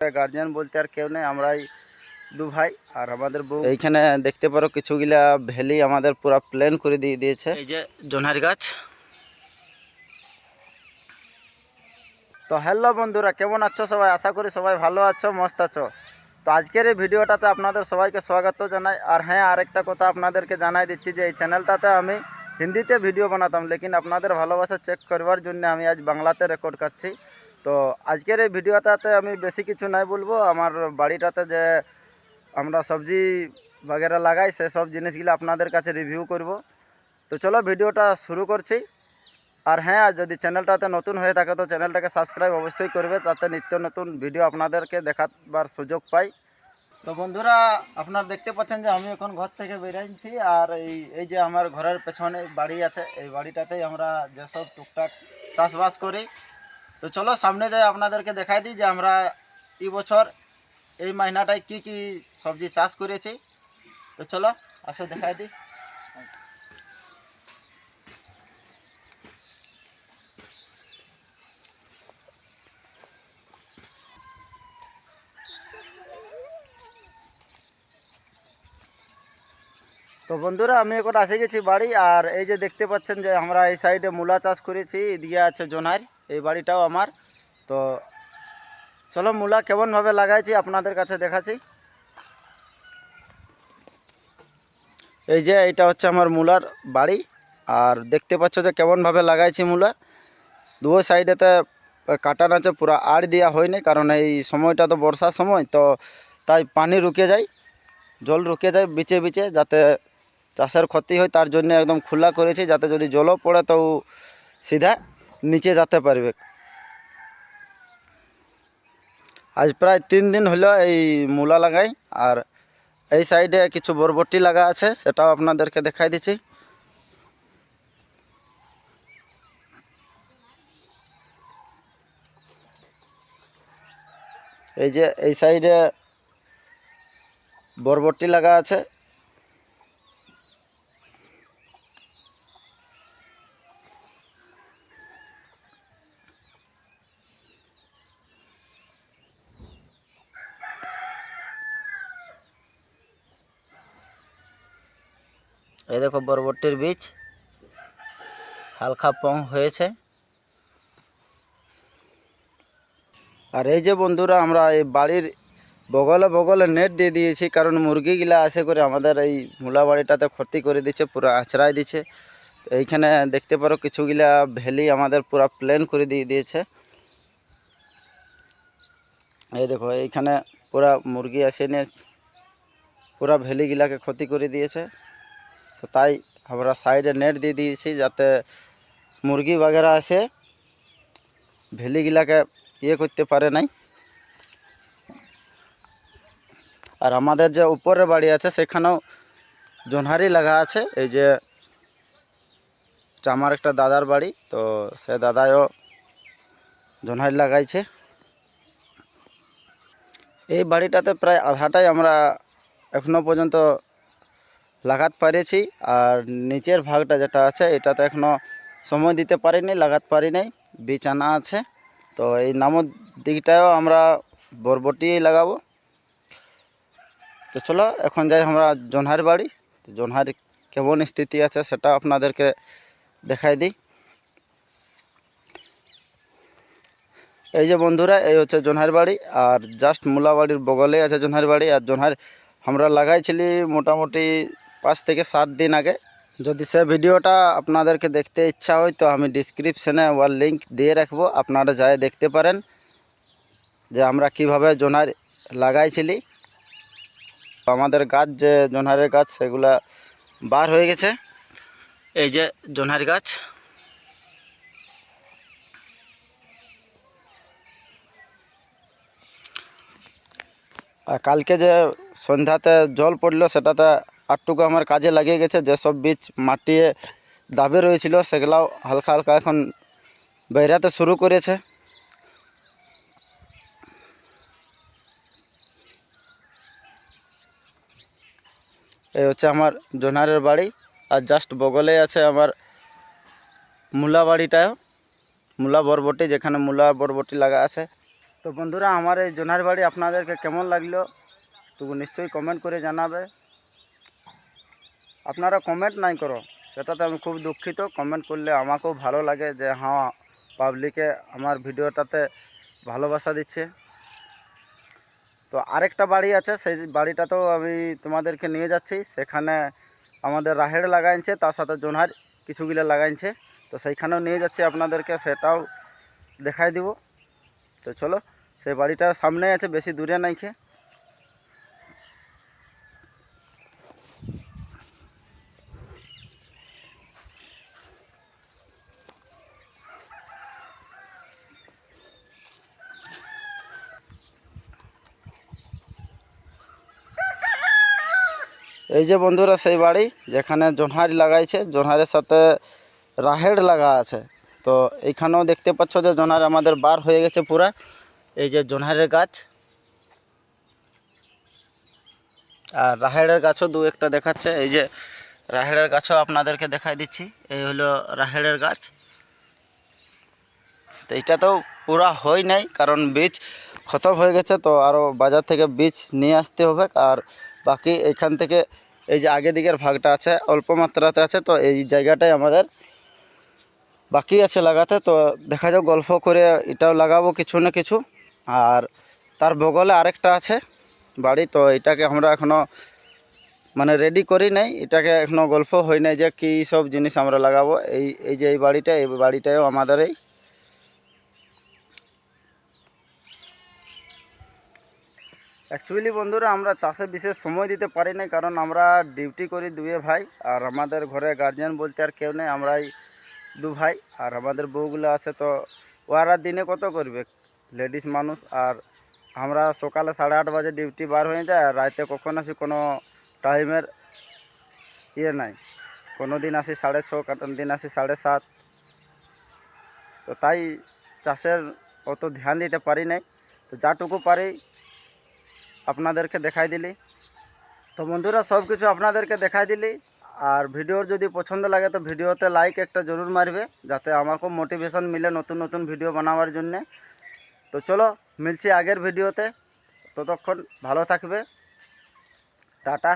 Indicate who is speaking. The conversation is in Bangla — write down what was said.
Speaker 1: গার্জিয়ান বলতে আর কেউ নেই, আমরাই দু ভাই আর আমাদের বউ। এইখানে দেখতে পারো কিছুগুলা ভ্যালি আমাদের পুরো প্ল্যান করে দিয়ে দিয়েছে। এই যে জোনার গাছ। তো হ্যালো বন্ধুরা, কেমন আছো সবাই? আশা করি সবাই ভালো আছো, মস্ত আছো। তো আজকের এই ভিডিওটাতে আপনাদের সবাইকে স্বাগত জানাই। আর হ্যাঁ, আরেকটা কথা আপনাদেরকে জানাই দিচ্ছি যে এই চ্যানেলটাতে আমি হিন্দিতে ভিডিও বানাতাম, লেকিন আপনাদের ভালোবাসা চেক করবার জন্য আমি আজ বাংলাতে রেকর্ড করছি। তো আজকের এই ভিডিওটাতে আমি বেশি কিছু নাই বলবো, আমার বাড়িটাতে যে আমরা সবজি বগেরা লাগাই সেসব জিনিসগুলো আপনাদের কাছে রিভিউ করব। তো চলো ভিডিওটা শুরু করছি। আর হ্যাঁ, যদি চ্যানেলটাতে নতুন হয়ে থাকে তো চ্যানেলটাকে সাবস্ক্রাইব অবশ্যই করবে, তাতে নিত্য নতুন ভিডিও আপনাদেরকে দেখাবার সুযোগ পাই। তো বন্ধুরা, আপনারা দেখতে পাচ্ছেন যে আমি এখন ঘর থেকে বেরিয়েছি। আর এই যে আমার ঘরের পেছনে বাড়ি আছে, এই বাড়িটাতেই আমরা যেসব টুকটাক চাষবাস করি। তো চলো সামনে যাই, আপনাদেরকে দেখাই দিই যে আমরা এই বছর এই মাইনাটায় কি কি সবজি চাষ করেছি। তো চলো আসো দেখাই দিই। তো বন্ধুরা, আমি এখন এসে গেছি বাড়ি। আর এই যে দেখতে পাচ্ছেন যে আমরা এই সাইডে মূলা চাষ করেছি, এদিকে আছে জোনার, এই বাড়িটাও আমার। তো চলো মূলা কেমনভাবে লাগাইছি আপনাদের কাছে দেখাচ্ছি। এই যে এইটা হচ্ছে আমার মূলার বাড়ি। আর দেখতে পাচ্ছ যে কেমনভাবে লাগাইছি মূলা। দুই সাইডেতে কাটান আছে, পুরো আড় দেওয়া হয়নি, কারণ এই সময়টা তো বর্ষার সময়, তো তাই পানি রুকে যায়, জল রুকে যায় বিচে বিচে, যাতে চাষের ক্ষতি হয় তার জন্য একদম খোলা করেছি, যাতে যদি জলও পড়ে তো সিধা নিচে যেতে পারবে। আজ প্রায় 3 দিন হলো এই মূলা লাগাই। আর এই সাইডে কিছু বরবটি লাগা আছে, সেটাও আপনাদেরকে দেখাই দিচ্ছি। এই যে এই সাইডে বরবটি লাগা আছে। এই দেখো বরবটির বীজ হালকা পং হয়েছে। আর এই যে বন্ধুরা, আমরা এই বাড়ির বগলে বগলে নেট দিয়ে দিয়েছি, কারণ মুরগিগুলা আসে করে আমাদের এই মূলা বাড়িটাতে ক্ষতি করে দিচ্ছে, পুরো আঁচড়াই দিচ্ছে। তো এইখানে দেখতে পারো কিছুগুলা ভ্যালি আমাদের পুরো প্লেন করে দিয়ে দিয়েছে। এই দেখো এইখানে পুরা মুরগি আসে নিয়ে পুরা ভ্যালিগুলাকে ক্ষতি করে দিয়েছে। তো তাই আমরা সাইডে নেট দিয়ে দিয়েছি, যাতে মুরগি বাগেরা আসে ভ্যালিগুলাকে ইয়ে করতে পারে নাই। আর আমাদের যে উপরের বাড়ি আছে সেখানেও জোনহারি লাগা আছে। এই যে আমার একটা দাদার বাড়ি, তো সে দাদাও জোনহারি লাগাইছে। এই বাড়িটাতে প্রায় আধাটাই আমরা এখনো পর্যন্ত লাগাতে পেরেছি। আর নিচের ভাগটা যেটা আছে এটাতে এখনো সময় দিতে পারিনি, লাগাতে পারি নাই, বীজ আনা আছে। তো এই নামর দিকটাও আমরা বরবটি লাগাবো। তো চলো এখন যাই আমরা জোনহার বাড়ি। জোনহার কেমন স্থিতি আছে সেটা আপনাদেরকে দেখাই দিই। এই যে বন্ধুরা, এই হচ্ছে জোনহার বাড়ি। আর জাস্ট মূলা বাড়ির বগলে আছে জোনহার বাড়ি। আর জোনহার আমরা লাগাইছিলি মোটামুটি 5 থেকে 7 দিন আগে। যদি সে ভিডিওটা আপনাদেরকে দেখতে ইচ্ছা হয় তো আমি ডিসক্রিপশনে ওর লিঙ্ক দিয়ে রাখবো, আপনারা যাই দেখতে পারেন যে আমরা কিভাবে জোনহার লাগাইছিলি। আমাদের গাছ যে জোনহারের গাছ সেগুলা বার হয়ে গেছে। এই যে জোনহার গাছ। আর কালকে যে সন্ধ্যাতে জল পড়লো সেটাতে আটটুকু আমার কাজে লাগিয়ে গেছে। যেসব বীজ মাটিয়ে দাবে রয়েছিল সেগুলাও হালকা হালকা এখন বেরাতে শুরু করেছে। এই হচ্ছে আমার জোনহারের বাড়ি। আর জাস্ট বগলে আছে আমার মূলা বাড়িটাও, মূলা বরবটি, যেখানে মূলা বরবটি লাগা আছে। তো বন্ধুরা, আমার এই জোনার বাড়ি আপনাদেরকে কেমন লাগলো তবু নিশ্চয়ই কমেন্ট করে জানাবে। আপনারা কমেন্ট নাই করো সেটাতে আমি খুব দুঃখিত। কমেন্ট করলে আমাকেও ভালো লাগে যে হ্যাঁ, পাবলিকে আমার ভিডিওটাতে ভালোবাসা দিচ্ছে। তো আরেকটা বাড়ি আছে, সেই বাড়িটাতেও আমি তোমাদেরকে নিয়ে যাচ্ছি। সেখানে আমাদের রাহেড় লাগাইছে, তার সাথে জোনহার কিছুগুলো লাগাইছে। তো সেইখানেও নিয়ে যাচ্ছি আপনাদেরকে, সেটাও দেখাই দিব। তো চলো, সেই বাড়িটা সামনে আছে, বেশি দূরে নাইছে। এই যে বন্ধুরা সেই বাড়ি যেখানে জোনহার লাগাইছে, জোনহারের সাথে রাহেড় লাগা আছে। তো এইখানেও দেখতে পাচ্ছ যে জোনহার আমাদের বার হয়ে গেছে পুরা। এই যে জোনহারের গাছ আর রাহেড়ের গাছও দু একটা দেখাচ্ছে। এই যে রাহেড়ের গাছও আপনাদেরকে দেখাই দিচ্ছি। এই হলো রাহেড়ের গাছ। তো এইটাতেও পুরা হয় নাই, কারণ বীজ খতম হয়ে গেছে। তো আরও বাজার থেকে বীজ নিয়ে আসতে হবে। আর বাকি এইখান থেকে এই যে আগে দিকের ভাগটা আছে, অল্প মাত্রাতে আছে। তো এই জায়গাটাই আমাদের বাকি আছে লাগাতে। তো দেখা যাক, গল্প করে এটাও লাগাবো কিছু না কিছু। আর তার বগলে আরেকটা আছে বাড়ি। তো এটাকে আমরা এখনও মানে রেডি করি নাই, এটাকে এখনও গল্প হয় নাই যে কী সব জিনিস আমরা লাগাবো। এই যে এই বাড়িটাও আমাদের। এই অ্যাকচুয়ালি বন্ধুরা, আমরা চাষে বিশেষ সময় দিতে পারি না, কারণ আমরা ডিউটি করি দুয়ে ভাই। আর আমাদের ঘরে গার্জিয়ান বলতে আর কেউ নেই, আমরাই দু ভাই। আর আমাদের বউগুলো আছে, তো ওরা দিনে কত করবে, লেডিস মানুষ। আর আমরা সকালে 8:30 বাজে ডিউটি বার হয়ে যায়, আর রাতে কখন আসি কোনো টাইমের ইয়ে নাই। কোনো দিন আসি 6:30, কোনো দিন আসি 7:30। তো তাই চাষের অত ধ্যান দিতে পারি নাই। তো যাটুকু পারি আপনাদেরকে দেখাই দিলি। তো বন্ধুরা, সব কিছু আপনাদেরকে দেখাই দিলি। আর ভিডিওর যদি পছন্দ লাগে তো ভিডিওতে লাইক একটা জরুর মারবে, যাতে আমাকেও মোটিভেশন মিলে নতুন নতুন ভিডিও বানাবার জন্যে। তো চলো, মিলছি আগের ভিডিওতে। ততক্ষণ ভালো থাকবে। টাটা।